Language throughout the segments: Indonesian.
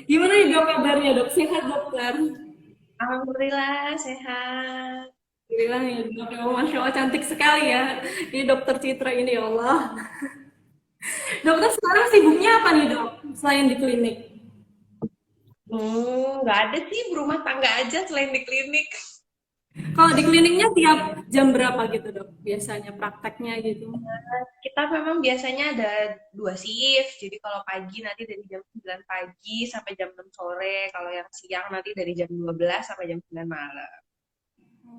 Gimana nih dok kabarnya dok? Sehat dokter? Alhamdulillah sehat. Alhamdulillah ya dok. Ya, Allah, Masya Allah cantik sekali ya. Ini dokter Citra ini ya Allah. Dokter sekarang sibuknya apa nih dok? Selain di klinik. Nggak ada sih berumah tangga aja selain di klinik. Kalau di kliniknya tiap jam berapa gitu dok? Biasanya prakteknya gitu. Kita memang biasanya ada dua shift. Jadi kalau pagi nanti dari jam 9 pagi sampai jam 6 sore. Kalau yang siang nanti dari jam 12 sampai jam 9 malam.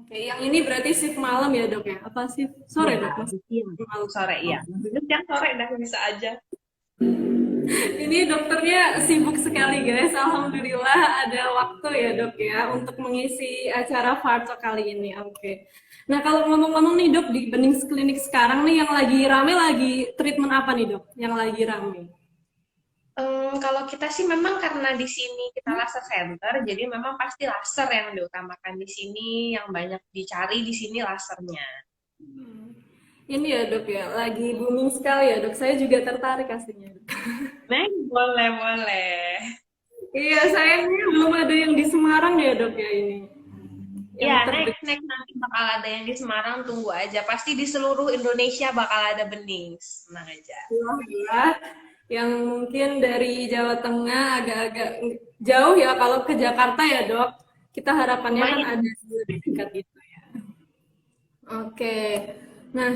Oke, yang ini berarti shift malam ya dok ya? Apa shift sore Iya, dok? Mas? di siang. Malam. Sore, iya. Maksudnya siang sore dah bisa aja. Ini dokternya sibuk sekali guys. Alhamdulillah ada waktu ya dok ya untuk mengisi acara virtual kali ini. Oke. Nah kalau ngomong-ngomong nih dok di Bening Klinik sekarang nih yang lagi rame lagi treatment apa nih dok? Yang lagi rame? Kalau kita sih memang karena di sini kita laser center, jadi memang pasti laser yang diutamakan di sini, yang banyak dicari di sini lasernya. Ini ya dok ya lagi booming sekali ya dok. Saya juga tertarik aslinya dok. Nah, boleh, boleh. Iya sayangnya belum ada yang di Semarang ya dok ya ini. Yang Ya, terdekat. next, next nanti bakal ada yang di Semarang, tunggu aja. Pasti di seluruh Indonesia bakal ada bening. Tenang aja. Alhamdulillah yang mungkin dari Jawa Tengah agak-agak jauh ya kalau ke Jakarta ya dok kita harapannya kan Lumayan. ada lebih dekat gitu ya. Oke, nah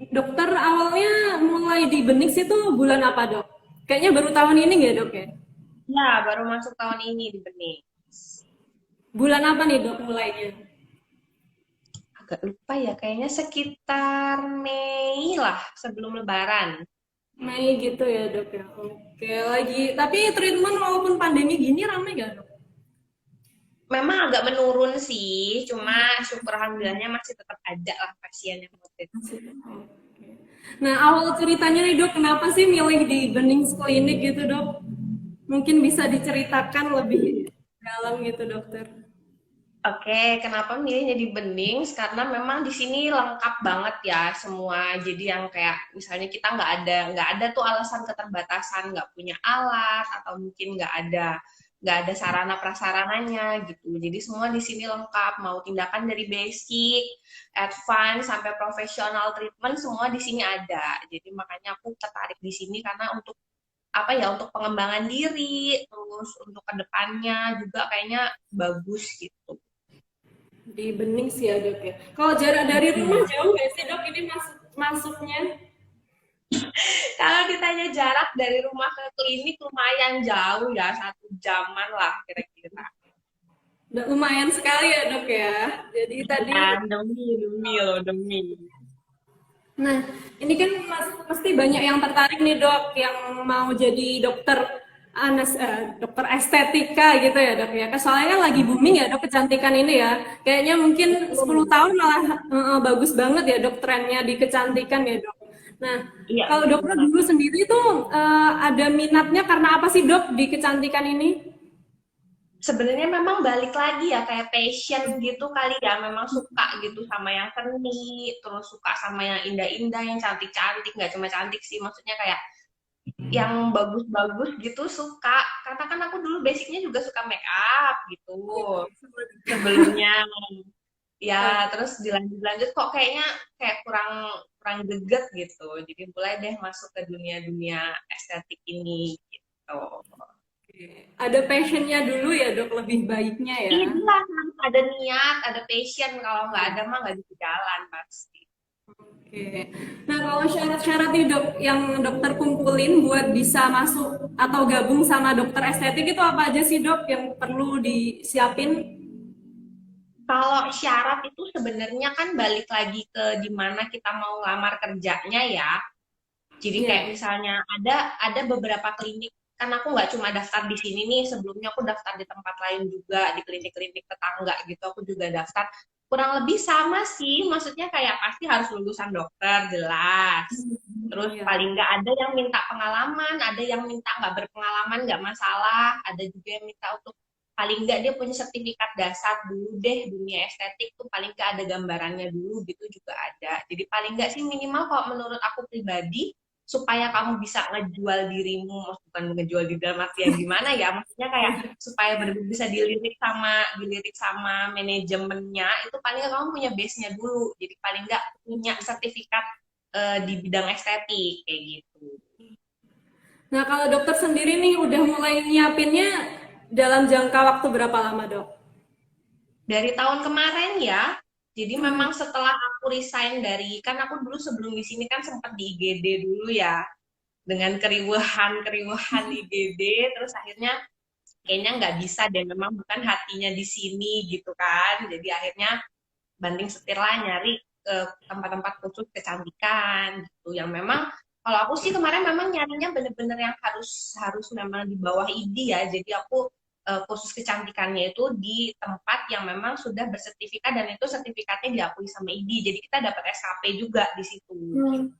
dokter awalnya mulai di benik sih tuh bulan apa dok? Kayaknya baru tahun ini nggak dok ya? Ya, baru masuk tahun ini di bening. Bulan apa nih dok mulainya? Agak lupa ya, kayaknya sekitar Mei lah sebelum Lebaran. Mei gitu ya dok ya. Oke lagi tapi treatment walaupun pandemi gini rame gak dok? Memang agak menurun sih, cuma syukur alhamdulillahnya masih tetap ada lah pasien yang mau treatment. Nah, awal ceritanya nih dok, kenapa sih milih di Bening Klinik gitu dok? Mungkin bisa diceritakan lebih dalam gitu dokter. Oke, kenapa milihnya di Bening? Karena memang di sini lengkap banget ya semua. Jadi yang kayak misalnya kita nggak ada tuh alasan keterbatasan, nggak punya alat atau mungkin nggak ada sarana prasarananya gitu. Jadi semua di sini lengkap. Mau tindakan dari basic, advance sampai profesional treatment semua di sini ada. Jadi makanya aku tertarik di sini karena untuk apa ya untuk pengembangan diri, terus untuk kedepannya juga kayaknya bagus gitu. Di Bening sih ya dok ya. Kalau jarak dari rumah jauh nggak sih dok ini masuknya? Kalau ditanya jarak dari rumah ke klinik lumayan jauh ya, 1 jaman lah kira-kira. Udah lumayan sekali ya dok ya. Jadi tadi, Ya, demi loh, demi. nah ini kan pasti banyak yang tertarik nih dok, yang mau jadi dokter dokter estetika gitu ya dok ya. Soalnya kan lagi booming ya dok kecantikan ini ya. Kayaknya mungkin 10 Betul. tahun malah bagus banget ya dok trennya di kecantikan ya dok. Nah, Iya, kalau betul dokter banget. dulu sendiri tuh ada minatnya karena apa sih dok di kecantikan ini? Sebenarnya memang balik lagi ya kayak passion gitu kali ya, memang suka gitu sama yang seni, terus suka sama yang indah-indah, yang cantik-cantik, nggak cuma cantik sih, maksudnya kayak yang bagus-bagus gitu suka. Karena kan aku dulu basicnya juga suka make up gitu sebelumnya. Ya, Oke. terus dilanjut-lanjut kok kayaknya kayak kurang kurang greget gitu. Jadi mulai deh masuk ke dunia-dunia estetik ini gitu. Ada passionnya dulu ya dok lebih baiknya ya. Iya jelas harus ada niat, ada passion. Kalau nggak ada mah nggak bisa jalan pasti. Oke. Nah, kalau syarat-syarat nih dok, yang dokter kumpulin buat bisa masuk atau gabung sama dokter estetik itu apa aja sih dok yang perlu disiapin? Kalau syarat itu sebenarnya kan balik lagi ke di mana kita mau ngelamar kerjanya ya. Jadi kayak Ya. misalnya ada beberapa klinik kan aku nggak cuma daftar di sini nih, sebelumnya aku daftar di tempat lain juga di klinik-klinik tetangga gitu aku juga daftar. Kurang lebih sama sih, maksudnya kayak pasti harus lulusan dokter jelas. Terus Iya. paling nggak ada yang minta pengalaman, ada yang minta nggak berpengalaman nggak masalah, ada juga yang minta untuk paling nggak dia punya sertifikat dasar dulu deh dunia estetik tuh paling nggak ada gambarannya dulu gitu juga ada. Jadi paling nggak sih minimal kalau menurut aku pribadi supaya kamu bisa ngejual dirimu, bukan ngejual di dalam artian gimana ya, maksudnya kayak supaya benar-benar bisa dilirik sama manajemennya, itu paling nggak kamu punya base-nya dulu, jadi paling nggak punya sertifikat di bidang estetik kayak gitu. Nah, kalau dokter sendiri nih udah mulai nyiapinnya dalam jangka waktu berapa lama, Dok? Dari tahun kemarin ya, jadi Hmm. memang setelah aku resign dari, kan aku dulu sebelum di sini kan sempat di IGD dulu ya, dengan keriuhan IGD, terus akhirnya kayaknya nggak bisa dan memang bukan hatinya di sini gitu kan, jadi akhirnya banting setir lah nyari ke tempat-tempat khusus kecantikan gitu, yang memang kalau aku sih kemarin memang nyarinya bener-bener yang harus harus memang di bawah ID ya, jadi aku kursus kecantikannya itu di tempat yang memang sudah bersertifikat dan itu sertifikatnya diakui sama ID, jadi kita dapat SKP juga di situ. Hmm.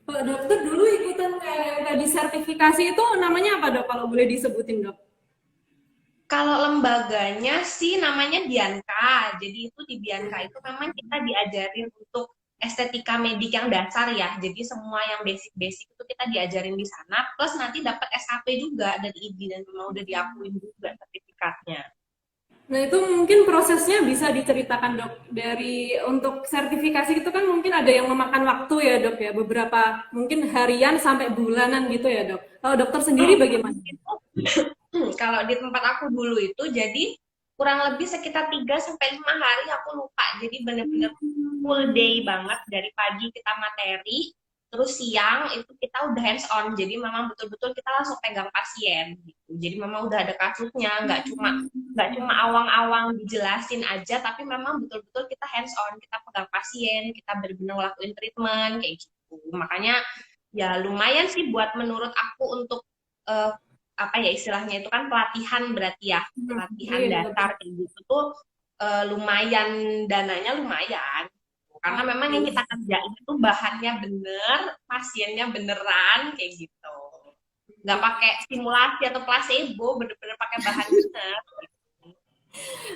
Pak dokter dulu ikutan kayak yang tadi sertifikasi itu namanya apa, Dok? Kalau boleh disebutin, Dok. Kalau lembaganya sih namanya Bianca. Jadi itu di Bianca itu memang kita diajarin untuk estetika medik yang dasar ya. Jadi semua yang basic-basic itu kita diajarin di sana. Plus nanti dapat SKP juga dari ID dan memang udah diakuin juga sertifikatnya. Nah, itu mungkin prosesnya bisa diceritakan, Dok. Dari untuk sertifikasi itu kan mungkin ada yang memakan waktu ya, Dok ya. Beberapa mungkin harian sampai bulanan gitu ya, Dok. Kalau dokter sendiri bagaimana? Kalau di tempat aku dulu itu jadi kurang lebih sekitar 3 sampai 5 hari aku lupa. Jadi bener-bener full day banget dari pagi kita materi, terus siang itu kita udah hands on. Jadi memang betul-betul kita langsung pegang pasien gitu. Jadi memang udah ada kasusnya, nggak cuma awang-awang dijelasin aja, tapi memang betul-betul kita hands on, kita pegang pasien, kita benar-benar ngelakuin treatment kayak gitu. Makanya ya lumayan sih buat menurut aku untuk uh, apa ya istilahnya itu kan pelatihan berarti ya, pelatihan Iya, dasar betul. kayak gitu tuh lumayan, dananya lumayan karena memang yang Oke. kita kerjain itu bahannya bener, pasiennya beneran kayak gitu, nggak pakai simulasi atau placebo, bener-bener pakai bahan bener.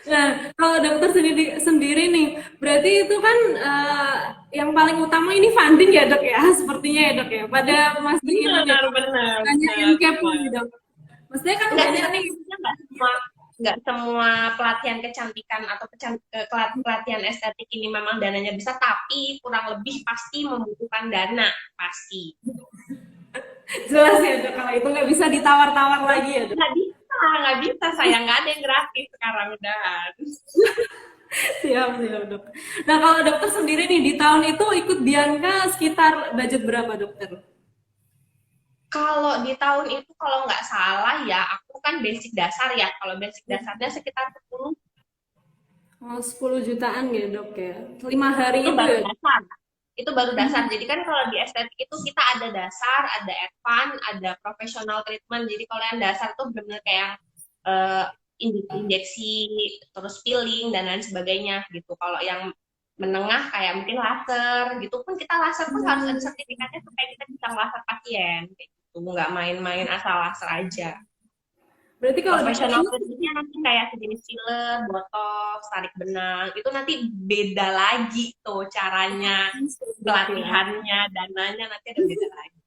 Nah, kalau dokter sendiri sendiri nih, berarti itu kan yang paling utama ini funding ya, Dok ya, sepertinya ya, Dok ya. Pada masih ini nih, Bener bener banyak yang bener kepo bener. nih, Dok. Maksudnya kan Enggak sih, banyak tapi nih. maksudnya nggak semua pelatihan kecantikan atau pelatihan estetik ini memang dananya bisa, tapi kurang lebih pasti membutuhkan dana pasti. Jelas ya, Dok, kalau itu nggak bisa ditawar-tawar lagi ya, Dok. Nggak bisa saya, nggak ada yang gratis sekarang udah. Siap, siap, Dok. Nah, kalau dokter sendiri nih di tahun itu ikut Bianca sekitar budget berapa, dokter? Kalau di tahun itu kalau nggak salah ya, aku kan basic dasar ya, kalau basic dasarnya sekitar 10. Oh, 10 jutaan ya, Dok ya. 5 hari Itu itu baru ya. dasar. Itu baru dasar. Jadi kan kalau di estetik itu kita ada dasar, ada advance, ada professional treatment. Jadi kalau yang dasar tuh benar-benar kayak uh, injeksi, terus peeling dan lain sebagainya gitu. Kalau yang menengah kayak mungkin laser gitu pun, kita laser pun harus ada sertifikatnya supaya kita bisa laser pasien kayak gitu. Nggak main-main asal laser aja. Berarti kalau dokter Profesional ini treatmentnya nanti kayak sejenis filler, botox, tarik benang, itu nanti beda lagi tuh caranya, Dok ya. pelatihannya, dananya nanti ada beda lagi.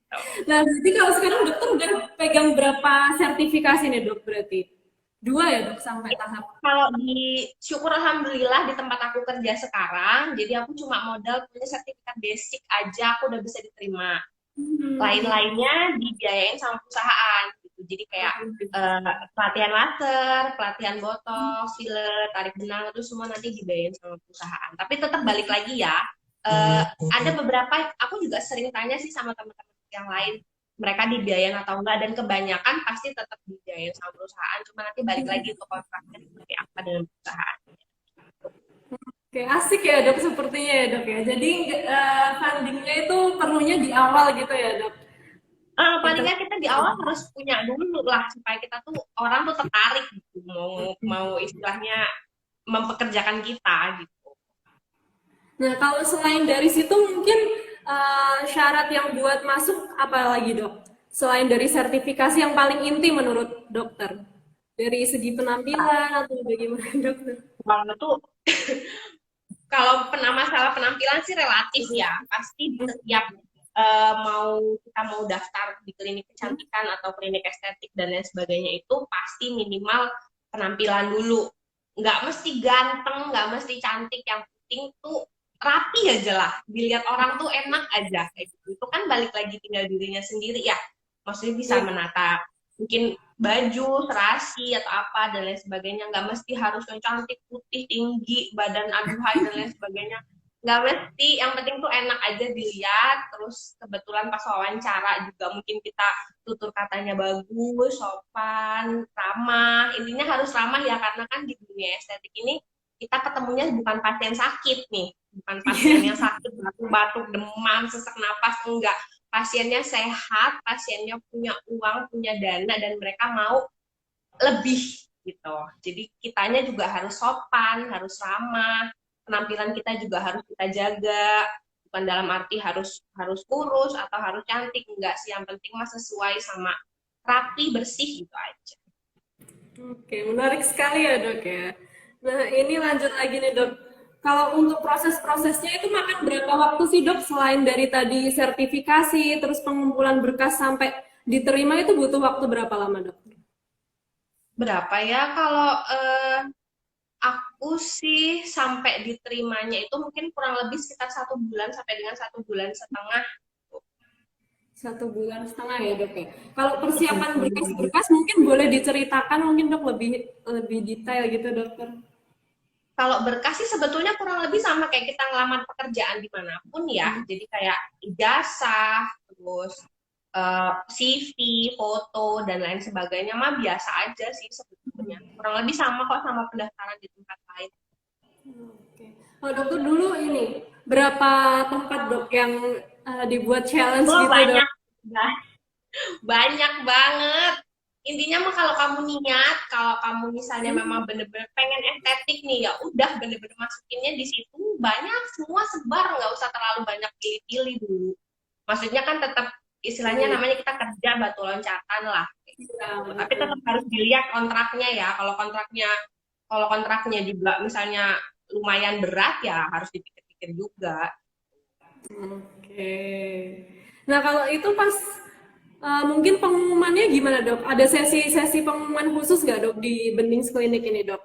Tuh. Nah, berarti kalau sekarang dokter udah pegang berapa sertifikasi nih, Dok, berarti? Dua ya, Dok, sampai tahap. Kalau di syukur alhamdulillah di tempat aku kerja sekarang, jadi aku cuma modal punya sertifikat basic aja, aku udah bisa diterima. Lain-lainnya dibiayain sama perusahaan gitu. Jadi kayak pelatihan laser, pelatihan botox, filler, tarik benang itu semua nanti dibiayain sama perusahaan. Tapi tetap balik lagi ya, ada beberapa, aku juga sering tanya sih sama teman-teman yang lain, mereka dibiayain atau enggak, dan kebanyakan pasti tetap dibiayain sama perusahaan, cuma nanti balik lagi untuk kontraknya seperti apa dengan perusahaan. Oke, asik ya, Dok, sepertinya ya, Dok ya. Jadi fundingnya itu perlunya di awal gitu ya, Dok. Paling Inter- nggak kita di awal harus punya dulu lah supaya kita tuh orang tuh tertarik gitu, mau mau istilahnya mempekerjakan kita gitu. Nah, kalau selain dari situ mungkin syarat yang buat masuk apa lagi, Dok? Selain dari sertifikasi yang paling inti menurut dokter. Dari segi penampilan atau bagaimana, dokter? Kalau tuh kalau masalah penampilan sih relatif ya, pasti setiap kita mau daftar di klinik kecantikan atau klinik estetik dan lain sebagainya itu pasti minimal penampilan dulu. Nggak mesti ganteng, nggak mesti cantik, yang penting tuh rapi aja lah, dilihat orang tuh enak aja kayak gitu. Itu kan balik lagi tinggal dirinya sendiri ya, maksudnya bisa menata mungkin baju, serasi atau apa dan lain sebagainya, nggak mesti harus yang cantik, putih, tinggi, badan aduhai dan lain sebagainya, nggak mesti, yang penting tuh enak aja dilihat. Terus kebetulan pas wawancara juga mungkin kita tutur katanya bagus, sopan, ramah, intinya harus ramah ya, karena kan di dunia estetik ini kita ketemunya bukan pasien sakit nih, bukan pasien yang sakit batuk-batuk, demam, sesak napas, enggak. Pasiennya sehat, pasiennya punya uang, punya dana, dan mereka mau lebih gitu. Jadi kitanya juga harus sopan, harus ramah, penampilan kita juga harus kita jaga. Bukan dalam arti harus kurus atau harus cantik, enggak sih. Yang penting mah sesuai sama rapi, bersih gitu aja. Oke, menarik sekali ya dok ya. Nah ini lanjut lagi nih dok. Kalau untuk proses-prosesnya itu makan berapa waktu sih dok? Selain dari tadi sertifikasi, terus pengumpulan berkas sampai diterima itu butuh waktu berapa lama dok? Berapa ya kalau aku sih sampai diterimanya itu mungkin kurang lebih sekitar 1 bulan sampai dengan 1 bulan setengah. 1,5 bulan ya dok ya. Kalau persiapan berkas-berkas mungkin boleh diceritakan mungkin dok lebih lebih detail gitu dokter. Kalau berkas sih sebetulnya kurang lebih sama kayak kita ngelamar pekerjaan dimanapun ya. Jadi kayak ijazah, terus CV, foto, dan lain sebagainya mah biasa aja sih sebetulnya. Kurang lebih sama kok sama pendaftaran di tempat lain. Oke. Oh dokter dulu ini berapa tempat dok yang dibuat challenge Oh, gitu dok? banyak. Banyak banget. Intinya mah kalau kamu niat, kalau kamu misalnya memang bener-bener pengen estetik nih, ya udah bener-bener masukinnya di situ, banyak, semua sebar, nggak usah terlalu banyak pilih-pilih dulu. Maksudnya kan tetap istilahnya namanya kita kerja batu loncatan lah. Ya, Tapi tetap harus dilihat kontraknya ya. Kalau kontraknya juga misalnya lumayan berat ya harus dipikir-pikir juga. oke. Nah kalau itu pas mungkin pengumumannya gimana dok? Ada sesi-sesi pengumuman khusus nggak dok di Bening Klinik ini dok?